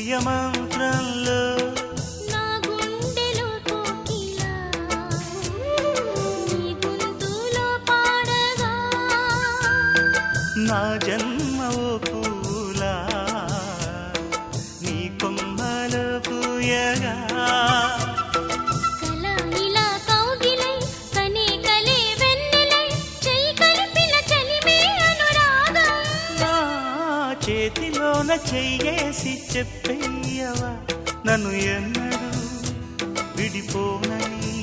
ప్రియ మంత్రంలో నా గుండెలో కోకిలా నీ గొంతులో పాడగా నా జన్మ ఓ పూలా నీ కొమ్మలో పూయగా కల ఇలా కౌగిలై కనే కలే వెన్నెలై చెయ్యి కలిపిన చలిమే అనురాగం నా చేతిలోన చెయ్యేసి చెప్పేయవా నన్ను ఎన్నడూ విడిపోనని